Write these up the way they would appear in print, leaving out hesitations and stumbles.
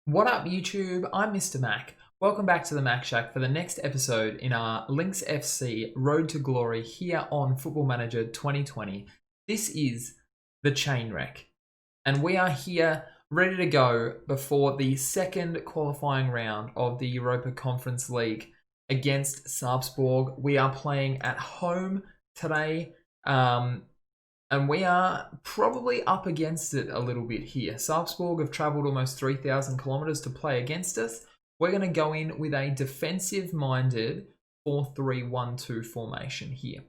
What up, YouTube? I'm Mr. Mac. Welcome back to the Mac Shack for the next episode in our Lynx FC Road to Glory here on Football Manager 2020. This is the chain wreck, and we are here ready to go before the second qualifying round of the Europa Conference League against Sarpsborg. We are playing at home today. And we are probably up against it a little bit here. Sarpsborg have travelled almost 3,000 kilometres to play against us. We're going to go in with a defensive-minded 4-3-1-2 formation here.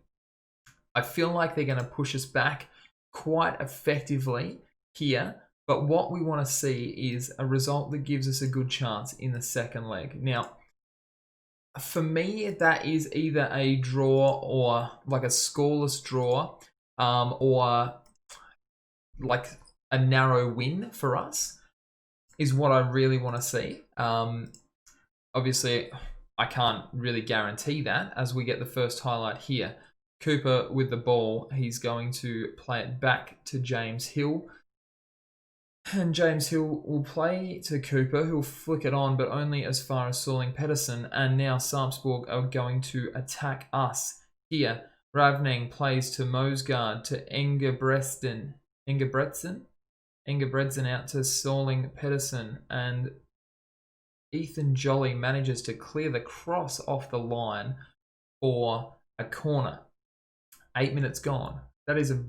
I feel like they're going to push us back quite effectively here. But what we want to see is a result that gives us a good chance in the second leg. Now, for me, that is either a draw or like a scoreless draw. Or like a narrow win for us is what I really want to see. Obviously, I can't really guarantee that as we get the first highlight here. Cooper with the ball, he's going to play it back to James Hill. And James Hill will play to Cooper, who'll flick it on, but only as far as Sorling Pedersen. And now Sarpsborg are going to attack us here. Ravning plays to Mosgaard to Engebretsen out to Sorling Pedersen, and Ethan Jolly manages to clear the cross off the line for a corner. 8 minutes gone. That is a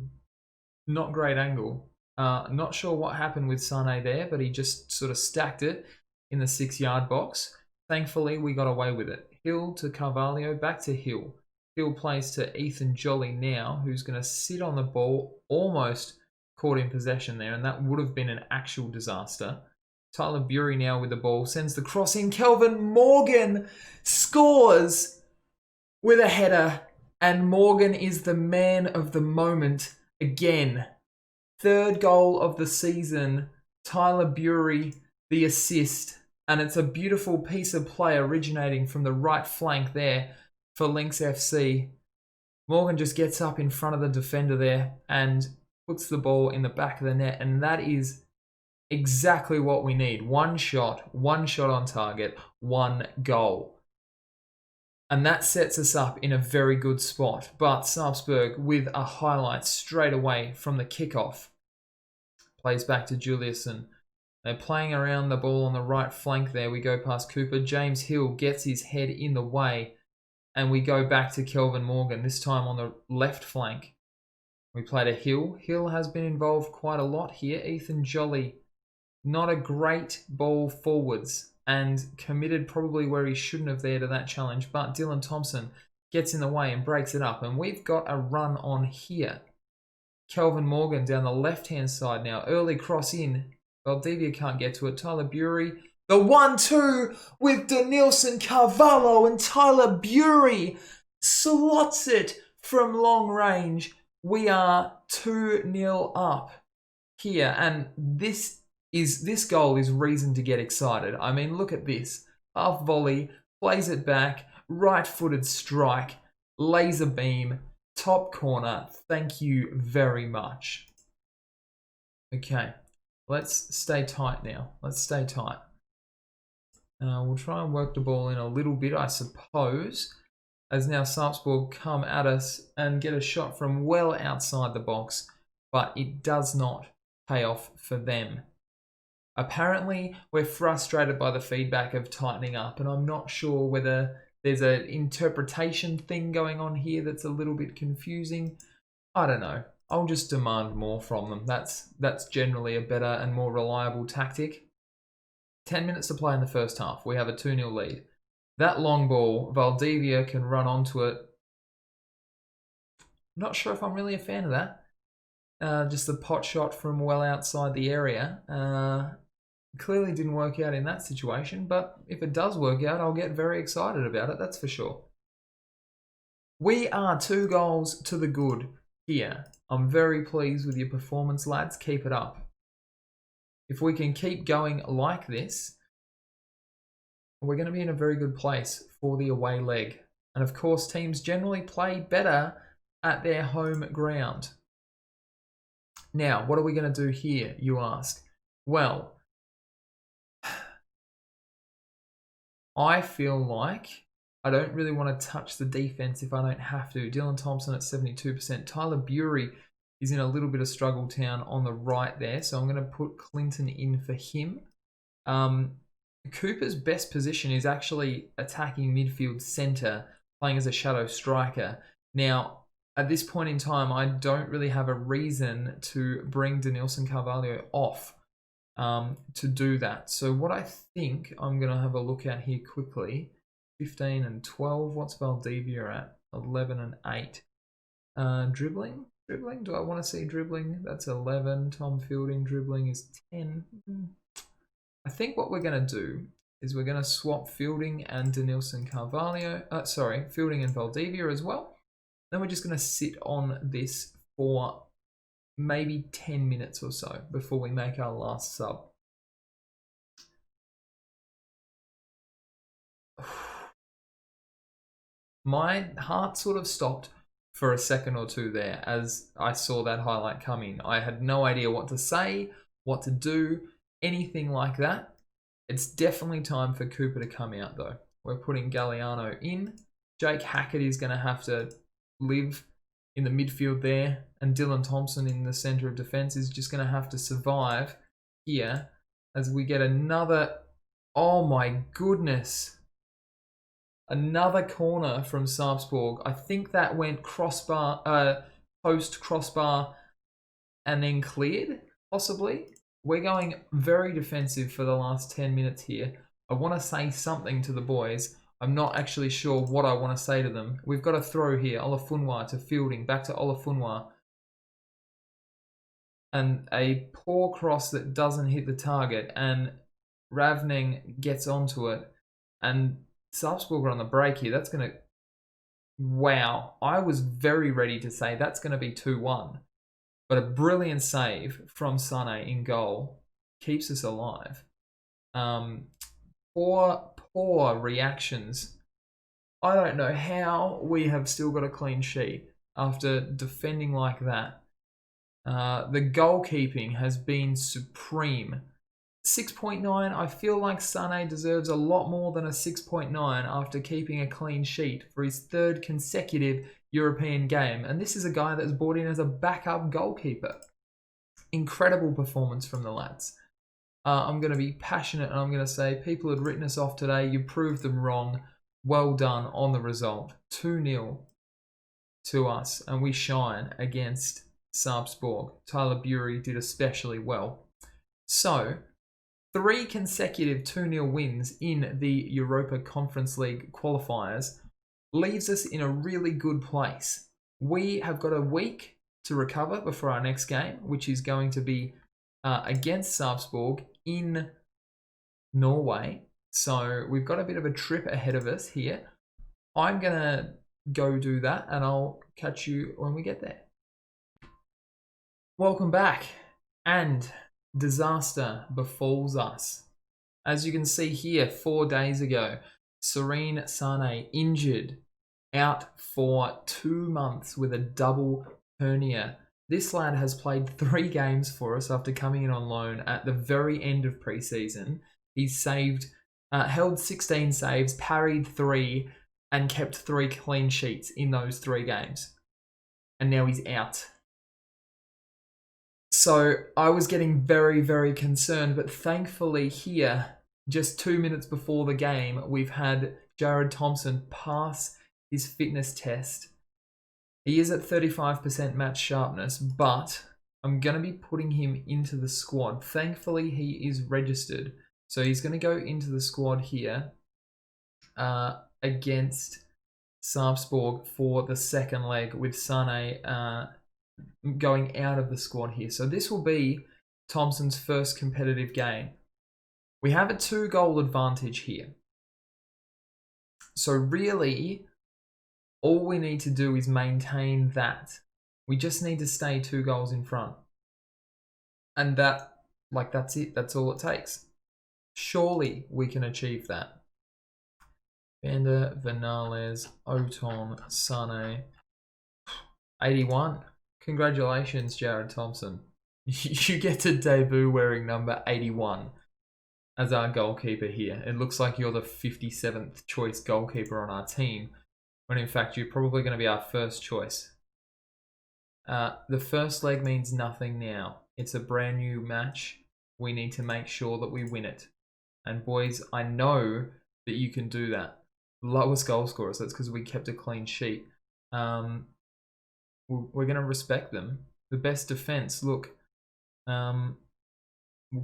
not great angle. Not sure what happened with Sane there, but he just sort of stacked it in the 6-yard box. Thankfully, we got away with it. Hill to Carvalho, back to Hill. Hill plays to Ethan Jolly now, who's going to sit on the ball, almost caught in possession there, and that would have been an actual disaster. Tyler Bury now with the ball, sends the cross in. Kelvin Morgan scores with a header, and Morgan is the man of the moment again. Third goal of the season, Tyler Bury, the assist, and it's a beautiful piece of play originating from the right flank there for Lynx FC. Morgan just gets up in front of the defender there and puts the ball in the back of the net, and that is exactly what we need. One shot on target, one goal. And that sets us up in a very good spot. But Sarpsborg with a highlight straight away from the kickoff. Plays back to Juliusson. They're playing around the ball on the right flank there. We go past Cooper. James Hill gets his head in the way. And we go back to Kelvin Morgan, this time on the left flank. We play to Hill. Hill has been involved quite a lot here. Ethan Jolly, not a great ball forwards and committed probably where he shouldn't have there to that challenge. But Dylan Thompson gets in the way and breaks it up. And we've got a run on here. Kelvin Morgan down the left-hand side now. Early cross in. Valdivia can't get to it. Tyler Bury. The 1-2 with Denilson Carvalho, and Tyler Bury slots it from long range. We are 2-0 up here, and this goal is reason to get excited. I mean, look at this. Half volley, plays it back, right-footed strike, laser beam, top corner. Thank you very much. Okay, let's stay tight now. Let's stay tight. We'll try and work the ball in a little bit, I suppose, as now Sarpsborg come at us and get a shot from well outside the box, but it does not pay off for them. Apparently, we're frustrated by the feedback of tightening up, and I'm not sure whether there's an interpretation thing going on here that's a little bit confusing. I don't know. I'll just demand more from them. That's generally a better and more reliable tactic. 10 minutes to play in the first half. We have a 2-0 lead. That long ball, Valdivia can run onto it. Not sure if I'm really a fan of that. Just the pot shot from well outside the area. Clearly didn't work out in that situation, but if it does work out, I'll get very excited about it, that's for sure. We are 2 goals to the good here. I'm very pleased with your performance, lads. Keep it up. If we can keep going like this, we're going to be in a very good place for the away leg. And of course, teams generally play better at their home ground. Now, what are we going to do here, you ask? Well, I feel like I don't really want to touch the defense if I don't have to. Dylan Thompson at 72%. Tyler Bury is in a little bit of struggle town on the right there, so I'm going to put Clinton in for him. Cooper's best position is actually attacking midfield centre, playing as a shadow striker. Now, at this point in time, I don't really have a reason to bring Denilson Carvalho off to do that. So what I think I'm going to have a look at here quickly, 15 and 12. What's Valdivia at? 11 and 8. Dribbling? Dribbling? Do I want to see dribbling? That's 11. Tom Fielding dribbling is 10. I think what we're going to do is we're going to swap Fielding and Denilson Carvalho. Fielding and Valdivia as well. Then we're just going to sit on this for maybe 10 minutes or so before we make our last sub. My heart sort of stopped for a second or two there as I saw that highlight come in. I had no idea what to say, what to do, anything like that. It's definitely time for Cooper to come out though. We're putting Galliano in. Jake Hackett is going to have to live in the midfield there, and Dylan Thompson in the centre of defence is just going to have to survive here as we get another, oh my goodness, another corner from Sarpsborg. I think that went crossbar, post crossbar and then cleared, possibly. We're going very defensive for the last 10 minutes here. I want to say something to the boys. I'm not actually sure what I want to say to them. We've got a throw here. Olafunwa to Fielding. Back to Olafunwa. And a poor cross that doesn't hit the target. And Ravning gets onto it. And Sarpsborg are on the break here. That's going to... Wow. I was very ready to say that's going to be 2-1. But a brilliant save from Sane in goal keeps us alive. Poor reactions. I don't know how we have still got a clean sheet after defending like that. The goalkeeping has been supreme. 6.9, I feel like Sane deserves a lot more than a 6.9 after keeping a clean sheet for his third consecutive European game. And this is a guy that's brought in as a backup goalkeeper. Incredible performance from the lads. I'm going to be passionate and I'm going to say people had written us off today. You proved them wrong. Well done on the result. 2-0 to us, and we shine against Sarpsborg. Tyler Bury did especially well. So, 3 consecutive 2-0 wins in the Europa Conference League qualifiers leaves us in a really good place. We have got a week to recover before our next game, which is going to be against Sarpsborg in Norway. So we've got a bit of a trip ahead of us here. I'm going to go do that and I'll catch you when we get there. Welcome back. And disaster befalls us. As you can see here, 4 days ago, Serene Sane injured, out for 2 months with a double hernia. This lad has played 3 games for us after coming in on loan at the very end of pre-season. He's held 16 saves, parried 3, and kept 3 clean sheets in those 3 games. And now he's out. So I was getting very, very concerned, but thankfully here, just 2 minutes before the game, we've had Jared Thompson pass his fitness test. He is at 35% match sharpness, but I'm going to be putting him into the squad. Thankfully, he is registered. So he's going to go into the squad here against Sarpsborg for the second leg with Sane going out of the squad here. So this will be Thompson's first competitive game. We have a 2-goal advantage here. So really, all we need to do is maintain that. We just need to stay 2 goals in front. And that's it. That's all it takes. Surely we can achieve that. Vander, Vinales, Oton, Sane. 81. Congratulations, Jared Thompson. You get to debut wearing number 81. as our goalkeeper here. It looks like you're the 57th choice goalkeeper on our team, when in fact you're probably going to be our first choice. The first leg means nothing now. It's a brand new match. We need to make sure that we win it. And boys, I know that you can do that. Lowest goal scorers, that's because we kept a clean sheet. We're going to respect them. The best defense, look, we'll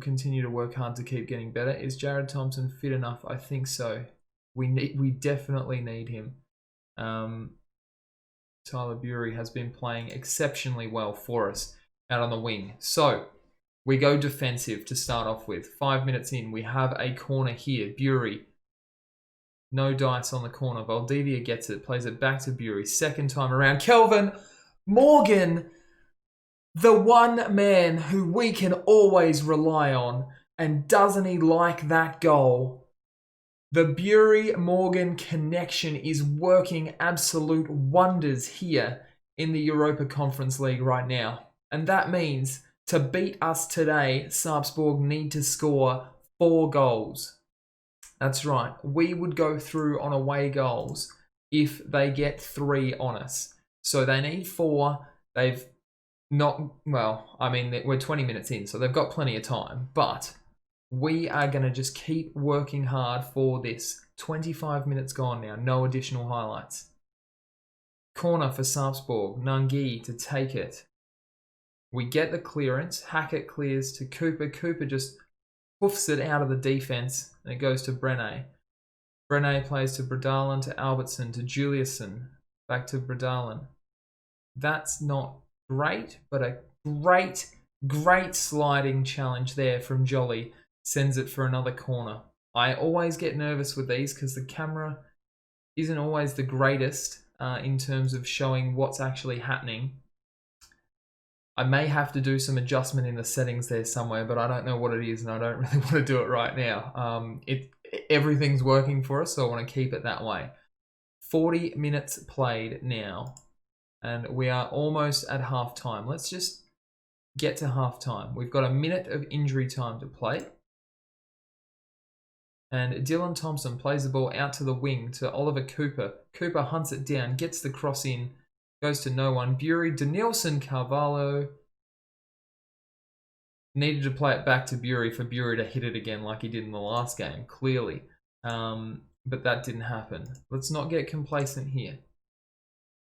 continue to work hard to keep getting better. Is Jared Thompson fit enough? I think so. We definitely need him. Tyler Bury has been playing exceptionally well for us out on the wing. So we go defensive to start off with. 5 minutes in, we have a corner here. Bury, no dice on the corner. Valdivia gets it, plays it back to Bury. Second time around, Kelvin Morgan, the one man who we can always rely on. And doesn't he like that goal? The Bury-Morgan connection is working absolute wonders here in the Europa Conference League right now. And that means to beat us today, Sarpsborg need to score 4 goals. That's right. We would go through on away goals if they get 3 on us. So they need 4. They've not, well, I mean, we're 20 minutes in, so they've got plenty of time. But we are going to just keep working hard for this. 25 minutes gone now, no additional highlights. Corner for Sarpsborg, Nungi to take it. We get the clearance, Hackett clears to Cooper. Cooper just hoofs it out of the defense and it goes to Brene. Brene plays to Bredalen, to Albertson, to Juliusson, back to Bredalen. That's not great, but a great sliding challenge there from Jolly. Sends it for another corner. I always get nervous with these because the camera isn't always the greatest in terms of showing what's actually happening. I may have to do some adjustment in the settings there somewhere, but I don't know what it is and I don't really want to do it right now. Everything's working for us, so I want to keep it that way. 40 minutes played now, and we are almost at half time. Let's just get to half time. We've got a minute of injury time to play. And Dylan Thompson plays the ball out to the wing to Oliver Cooper. Cooper hunts it down, gets the cross in, goes to no one. Bury, Danielson, Carvalho. Needed to play it back to Bury for Bury to hit it again like he did in the last game, clearly. But that didn't happen. Let's not get complacent here.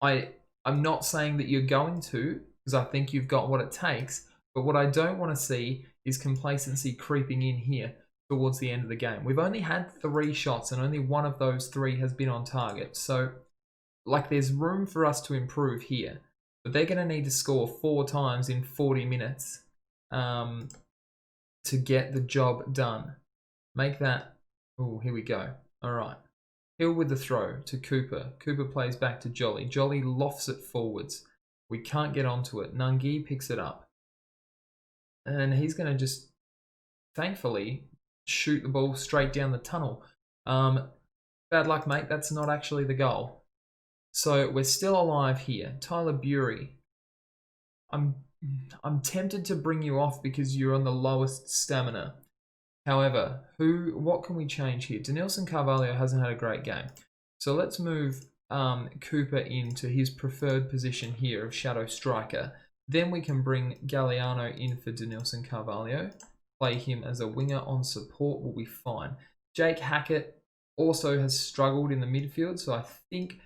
I'm not saying that you're going to, because I think you've got what it takes. But what I don't want to see is complacency creeping in here towards the end of the game. We've only had 3 shots and only one of those 3 has been on target. So, like, there's room for us to improve here. But they're going to need to score 4 times in 40 minutes to get the job done. Make that... Oh, here we go. All right. Hill with the throw to Cooper. Cooper plays back to Jolly. Jolly lofts it forwards. We can't get onto it. Nungi picks it up. And he's going to just, thankfully, shoot the ball straight down the tunnel. Bad luck, mate. That's not actually the goal. So we're still alive here. Tyler Bury. I'm tempted to bring you off because you're on the lowest stamina. However, what can we change here? Danielson Carvalho hasn't had a great game. So let's move Cooper into his preferred position here of shadow striker. Then we can bring Galliano in for Danielson Carvalho. Play him as a winger on support, will be fine. Jake Hackett also has struggled in the midfield, so I think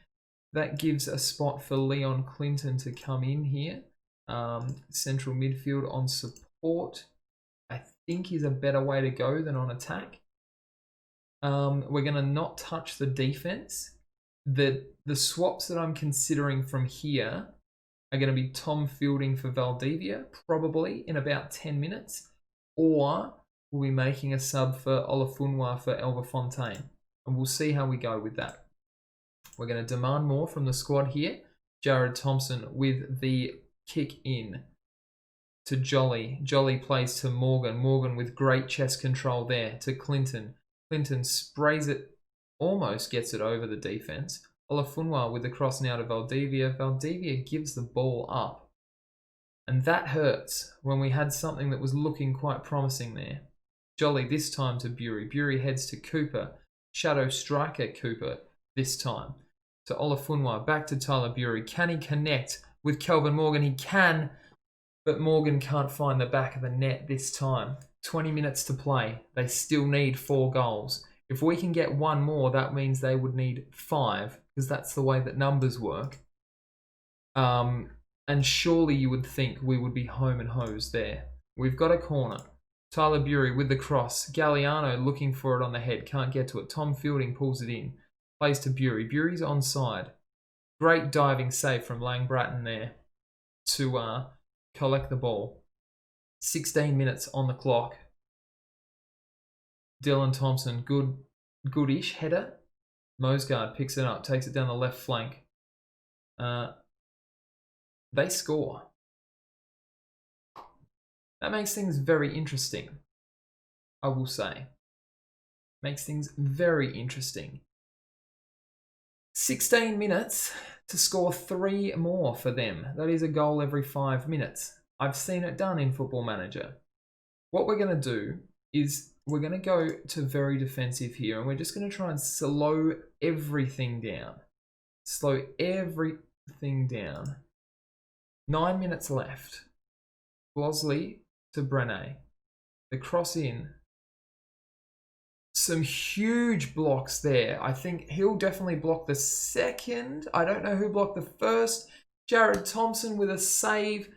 that gives a spot for Leon Clinton to come in here. Central midfield on support. I think he's a better way to go than on attack. We're going to not touch the defense. The swaps that I'm considering from here are going to be Tom Fielding for Valdivia, probably in about 10 minutes. Or we'll be making a sub for Olafunwa for Elva Fontaine. And we'll see how we go with that. We're going to demand more from the squad here. Jared Thompson with the kick in to Jolly. Jolly plays to Morgan. Morgan with great chest control there to Clinton. Clinton sprays it, almost gets it over the defense. Olafunwa with the cross now to Valdivia. Valdivia gives the ball up. And that hurts when we had something that was looking quite promising there. Jolly this time to Bury. Bury heads to Cooper. Shadow striker Cooper this time to Olafunwa. Back to Tyler Bury. Can he connect with Kelvin Morgan? He can, but Morgan can't find the back of the net this time. 20 minutes to play. They still need 4 goals. If we can get one more, that means they would need 5, because that's the way that numbers work. And surely you would think we would be home and hosed there. We've got a corner. Tyler Bury with the cross. Galliano looking for it on the head. Can't get to it. Tom Fielding pulls it in. Plays to Bury. Bury's onside. Great diving save from Lang Bratton there to collect the ball. 16 minutes on the clock. Dylan Thompson, goodish header. Mosgard picks it up, takes it down the left flank. They score. That makes things very interesting, I will say. Makes things very interesting. 16 minutes to score 3 more for them. That is a goal every 5 minutes. I've seen it done in Football Manager. What we're going to do is we're going to go to very defensive here, and we're just going to try and slow everything down. Slow everything down. 9 minutes left. Blosley to Brené. The cross in. Some huge blocks there. I think he'll definitely block the second. I don't know who blocked the first. Jared Thompson with a save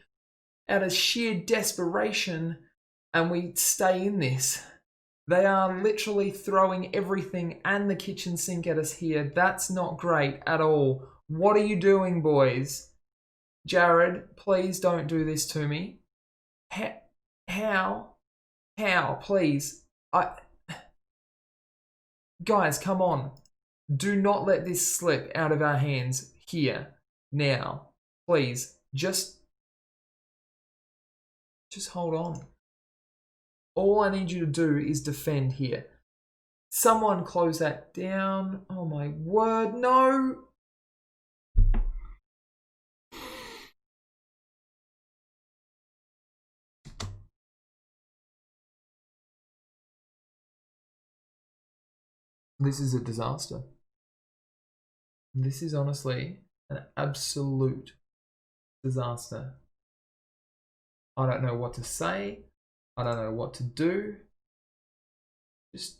out of sheer desperation, and we stay in this. They are literally throwing everything and the kitchen sink at us here. That's not great at all. What are you doing, boys? Jared, please don't do this to me. How? Please. Guys, come on. Do not let this slip out of our hands here, now. Please, just hold on. All I need you to do is defend here. Someone close that down. Oh my word, no! This is a disaster. This is honestly an absolute disaster. I don't know what to say. I don't know what to do. Just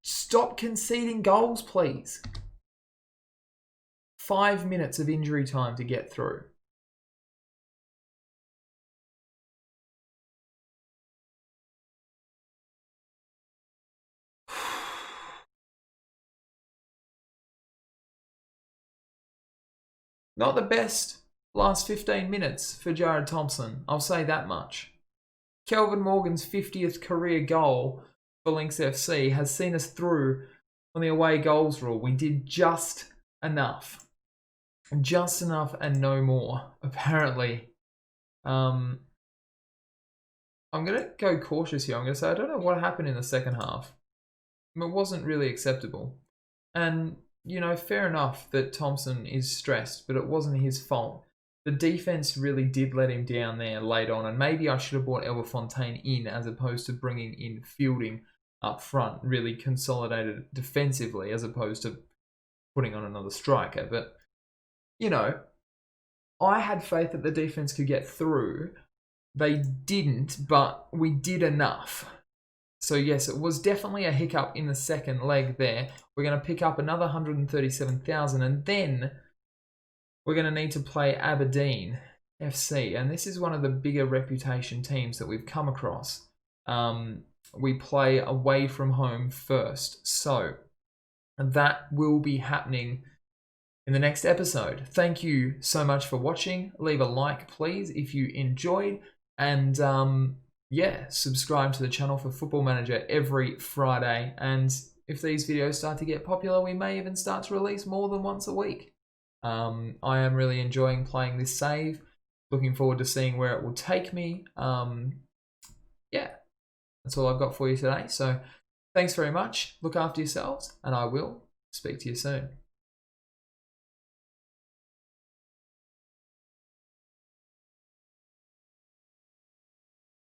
stop conceding goals, please. 5 minutes of injury time to get through. Not the best last 15 minutes for Jared Thompson, I'll say that much. Kelvin Morgan's 50th career goal for Lynx FC has seen us through on the away goals rule. We did just enough. Just enough and no more, apparently. I'm going to go cautious here. I'm going to say I don't know what happened in the second half. It wasn't really acceptable. And, you know, fair enough that Thompson is stressed, but it wasn't his fault. The defense really did let him down there late on, and maybe I should have brought Elberfontaine in as opposed to bringing in Fielding up front, really consolidated defensively as opposed to putting on another striker. But, you know, I had faith that the defense could get through. They didn't, but we did enough. So yes, it was definitely a hiccup in the second leg there. We're going to pick up another 137,000, and then we're going to need to play Aberdeen FC. And this is one of the bigger reputation teams that we've come across. We play away from home first. So that will be happening in the next episode. Thank you so much for watching. Leave a like, please, if you enjoyed. And yeah, subscribe to the channel for Football Manager every Friday. And if these videos start to get popular, we may even start to release more than once a week. I am really enjoying playing this save. Looking forward to seeing where it will take me. Yeah, that's all I've got for you today. So thanks very much. Look after yourselves, and I will speak to you soon.